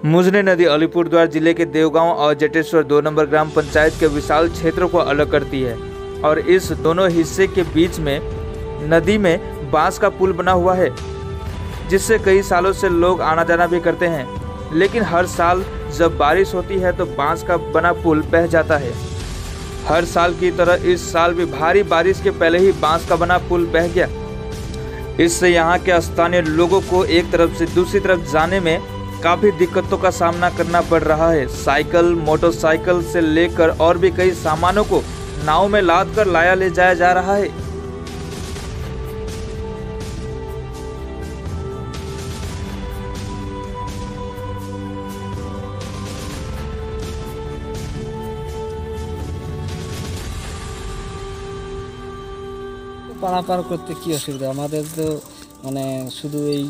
मुजनी नदी अलीपुरद्वार जिले के देवगांव और जटेश्वर 2 नंबर ग्राम पंचायत के विशाल क्षेत्रों को अलग करती है और इस दोनों हिस्से के बीच में नदी में बांस का पुल बना हुआ है, जिससे कई सालों से लोग आना जाना भी करते हैं। लेकिन हर साल जब बारिश होती है तो बांस का बना पुल बह जाता है। हर साल की तरह इस साल भी भारी बारिश के पहले ही बांस का बना पुल बह गया। इससे यहाँ के स्थानीय लोगों को एक तरफ से दूसरी तरफ जाने में काफी दिक्कतों का सामना करना पड़ रहा है। साइकिल, मोटरसाइकिल से लेकर और भी कई सामानों को नाव में लाद कर लाया ले जाया जा रहा है। পারাপার করতে কি অসুবিধা আমাদের তো মানে শুধু এই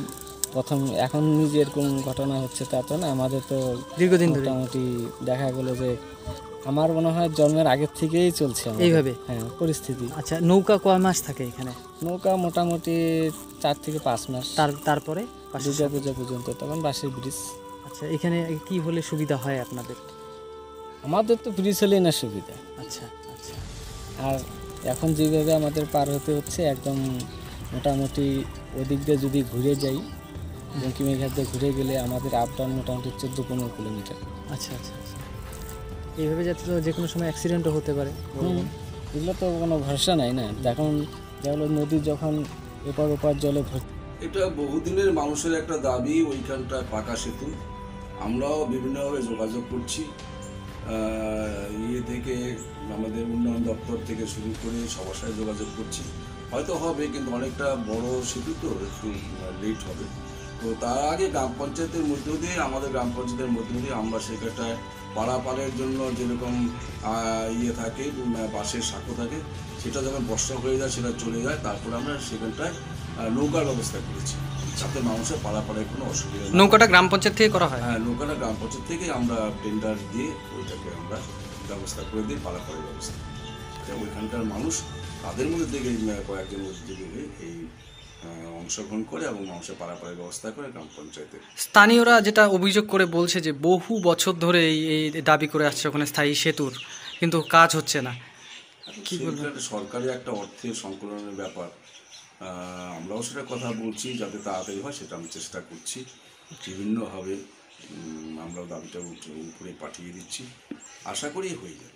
প্রথম এখন যে এরকম ঘটনা হচ্ছে তা তো না, আমাদের তো দীর্ঘদিন ধরে মোটামুটি দেখা গেল যে আমার মনে হয় জন্মের আগের থেকেই চলছে এইভাবে পরিস্থিতি। আচ্ছা, নৌকা কয় মাস থাকে এখানে? নৌকা মোটামুটি 4 থেকে 5 মাস, তারপরে দুর্গা পূজা পর্যন্ত, তখন বাঁশের ব্রিজ। আচ্ছা, এখানে কি হলে সুবিধা হয় আপনাদের? আমাদের তো ব্রিজ হলেই না সুবিধা। আচ্ছা আচ্ছা। আর এখন যেভাবে আমাদের পার হতে হচ্ছে একদম মোটামুটি ওদিক দিয়ে যদি ঘুরে যাই, বঙ্কিমেঘাট দিয়ে ঘুরে গেলে আমাদের আপ ডাউন মোটামুটি 14-15 কিলোমিটার। আচ্ছা আচ্ছা আচ্ছা। এইভাবে যাতে তো যে কোনো সময় অ্যাক্সিডেন্টও হতে পারে। এগুলো তো কোনো ভরসা নাই না। এখন যেগুলো নদী যখন এপার ওপার জলে ভর্তি, এটা বহুদিনের মানুষের একটা দাবি, ওইখানটা পাকা সেতু। আমরাও বিভিন্নভাবে যোগাযোগ করছি, থেকে আমাদের উন্নয়ন দপ্তর থেকে শুরু করে সবার সাথে যোগাযোগ করছি। হয়তো হবে, কিন্তু অনেকটা বড় সেতু তো একটু লেট হবে। তো তার আগে গ্রাম পঞ্চায়েতের মধ্য দিয়ে, আমাদের গ্রাম পঞ্চায়েতের মধ্য দিয়ে আমরা সেখানটায় পারাপারের জন্য যেরকম থাকে, বাঁশের সাঁকো থাকে, সেটা যখন বর্ষা হয়ে যায় সেটা চলে যায়, তারপরে আমরা সেখানটায় নৌকার ব্যবস্থা করেছি যাতে মানুষের পারাপারের কোনো অসুবিধা। নৌকাটা গ্রাম পঞ্চায়েত থেকে করা হয়? হ্যাঁ, নৌকাটা গ্রাম পঞ্চায়েত থেকে আমরা টেন্ডার দিয়ে ওইটাকে আমরা ব্যবস্থা করে দিই, পারাপারের ব্যবস্থা। ওইখানকার মানুষ তাদের মধ্যে থেকে কয়েকজন উদ্যোগী এই অংশগ্রহণ করে এবং মানুষের পারাপারের ব্যবস্থা করে গ্রাম পঞ্চায়েতে। স্থানীয়রা যেটা অভিযোগ করে বলছে যে বহু বছর ধরে এই দাবি করে আসছে ওখানে স্থায়ী সেতুর, কিন্তু কাজ হচ্ছে না। কি বলবেন? সরকারি একটা অর্থের সংকলনের ব্যাপার, আমরাও সেটা কথা বলছি যাতে তাড়াতাড়ি হয়, সেটা আমি চেষ্টা করছি বিভিন্নভাবে। আমরাও দাবিটা উপরে পাঠিয়ে দিচ্ছি, আশা করি হয়ে যাবে।